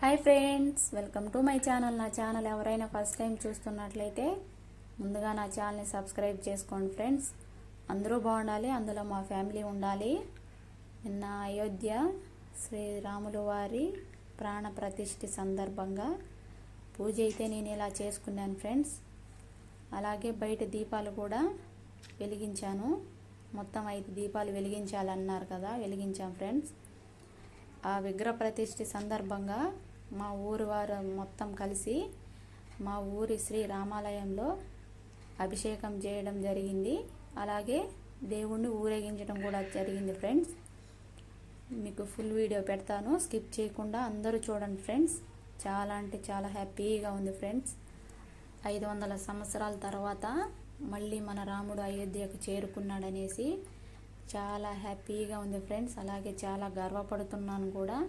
Hi friends, welcome to my channel. నా channel ఎవరైనా first time చూస్తున్నట్లయితే ముందుగా నా ఛానల్ని సబ్స్క్రైబ్ చేసుకోండి ఫ్రెండ్స్. అందరూ బాగుండాలి, అందులో మా ఫ్యామిలీ ఉండాలి. నిన్న అయోధ్య శ్రీరాముల వారి ప్రాణ ప్రతిష్ఠ సందర్భంగా పూజ అయితే నేను ఇలా చేసుకున్నాను ఫ్రెండ్స్. అలాగే బయట దీపాలు కూడా వెలిగించాను. మొత్తం 5 దీపాలు వెలిగించాలన్నారు కదా, వెలిగించాం ఫ్రెండ్స్. ఆ విగ్రహ ప్రతిష్ఠ సందర్భంగా మా ఊరు వారు మొత్తం కలిసి మా ఊరి శ్రీ రామాలయంలో అభిషేకం చేయడం జరిగింది. అలాగే దేవుణ్ణి ఊరేగించడం కూడా జరిగింది ఫ్రెండ్స్. మీకు ఫుల్ వీడియో పెడతాను, స్కిప్ చేయకుండా అందరూ చూడండి ఫ్రెండ్స్. చాలా అంటే చాలా హ్యాపీగా ఉంది ఫ్రెండ్స్. 500 సంవత్సరాల తర్వాత మళ్ళీ మన రాముడు అయోధ్యకు చేరుకున్నాడనేసి చాలా హ్యాపీగా ఉంది ఫ్రెండ్స్. అలాగే చాలా గర్వపడుతున్నాను కూడా.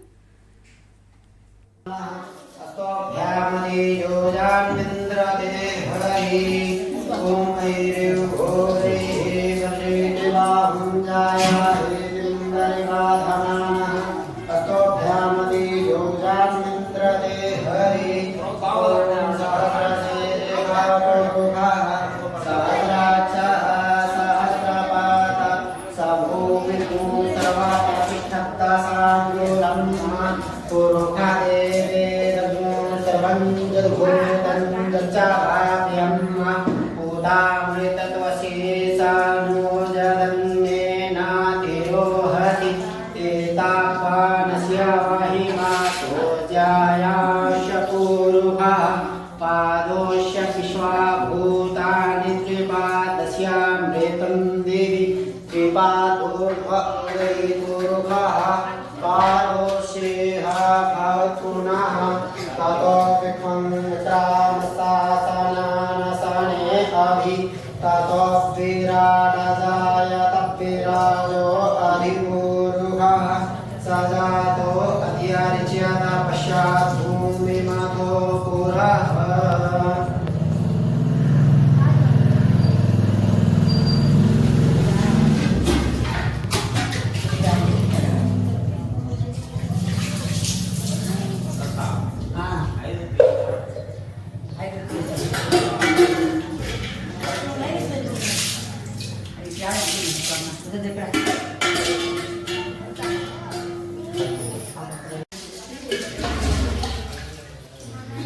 पादोश्य विश्वाभूतानि त्रिपादस्यामृतं देवी त्रिपादोर्भवैतुर्भः पादोश्रेहा भवतुनः ततो विक्वन्त्रामसासनानसने अभि ततो विराडजायत विराजो अधिपूरुः सजातो अध्यर्च्यत पश्चात् भूमिमतो पुरः.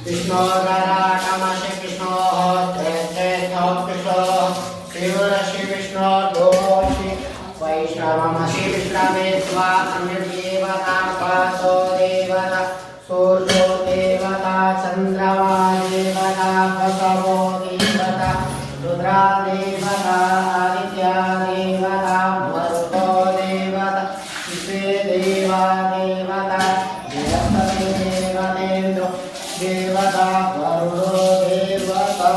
Krishna Radha Krishna Krishna Shivarashi Krishna Doshi Vaishnavamasi Vishnavesva Devata Paso Devata Suryo Devata Chandrava Devata Vasavo Devata Rudra Devata Aditya Devata Maruto Devata Vise Deva Devata Vyastati Devatendra Devata Varudo Devata.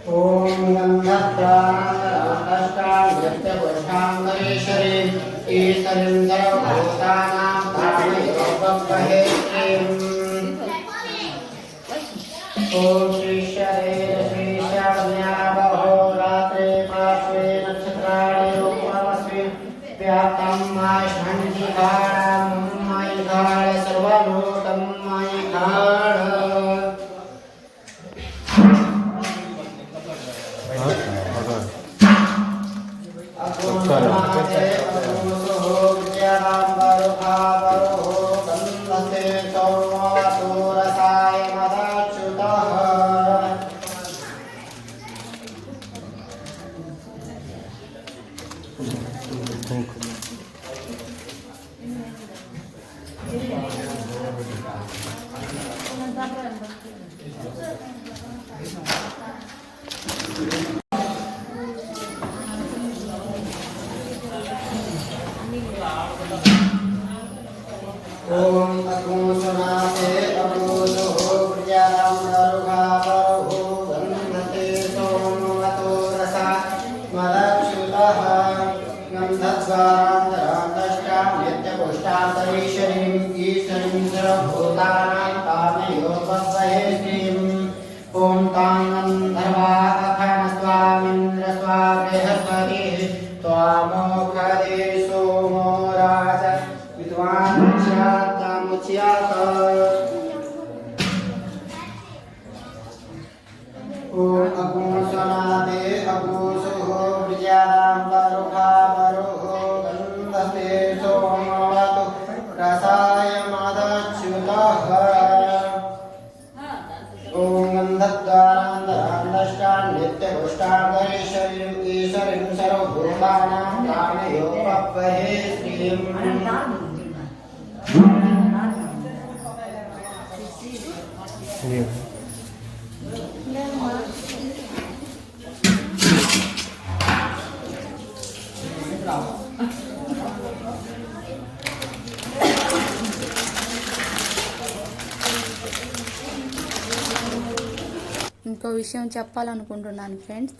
Om Gandhatra Isarindra Bhutanam Dhani Bhavahetrim. Om Shri Shri Shri Sharnya Bahoratre Pasve Nakshatrani Upamasve Vyatam Mahashanti Dharam Mahidhara Sarvalotam Mahidhara. ओम अग्निशनाते अग्निशो प्रियां दरुघावरो गन्धते सोमवतो रसा मदक्षुतः गन्धद्वारान्तरान्तष्टा नित्यपुष्टान्तरीशरीं ईशरीं सर्वभूतानां कामयोपस्वहे श्रीम् ॐ तां गन्धर्वा अखनस्वामिन्द्र स्वा बृहस्पतिः त्वामोखदे सोमो राज विद्वान् मुच्यत ओम अग्निशनाते अग्निशो प्रियां दरुघावरो गन्धते सोमवतो रसाय मदच्युतः ओम गन्धद्वारान्तरान्तष्टा नित्यपुष्टान्तरीशरीं ईशरीं सर्वभूतानां कामयोपस्वहे श्रीम् ఇంకో విషయం చెప్పాలనుకుంటున్నాను ఫ్రెండ్స్.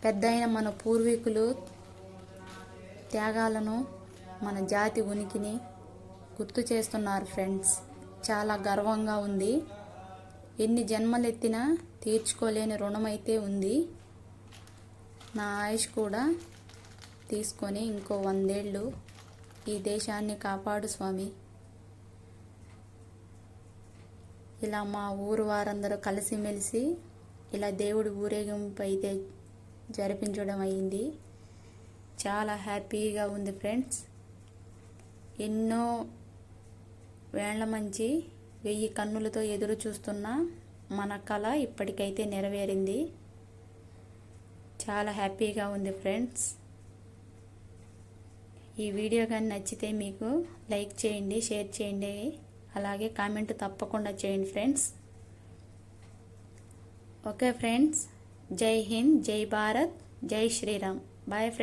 పెద్దయిన మన పూర్వీకులు త్యాగాలను, మన జాతి ఉనికిని గుర్తు చేస్తున్నారు ఫ్రెండ్స్. చాలా గర్వంగా ఉంది. ఎన్ని జన్మలెత్తినా తీర్చుకోలేని రుణమైతే ఉంది. నా ఆయుష్ కూడా తీసుకొని ఇంకో 100 ఏళ్ళు ఈ దేశాన్ని కాపాడు స్వామి. ఇలా మా ఊరు వారందరూ కలిసిమెలిసి ఇలా దేవుడి ఊరేగింపు అయితే జరిపించడం అయింది. చాలా హ్యాపీగా ఉంది ఫ్రెండ్స్. ఎన్నో వేళ్ల మంచి 1000 కన్నులతో ఎదురు చూస్తున్న మన కళ ఇప్పటికైతే నెరవేరింది. చాలా హ్యాపీగా ఉంది ఫ్రెండ్స్. ఈ వీడియో కానీ నచ్చితే మీకు లైక్ చేయండి, షేర్ చేయండి, అలాగే కామెంట్ తప్పకుండా చేయండి ఫ్రెండ్స్. ఓకే ఫ్రెండ్స్, జై హింద్, జై భారత్, జై శ్రీరామ్. Bye friends.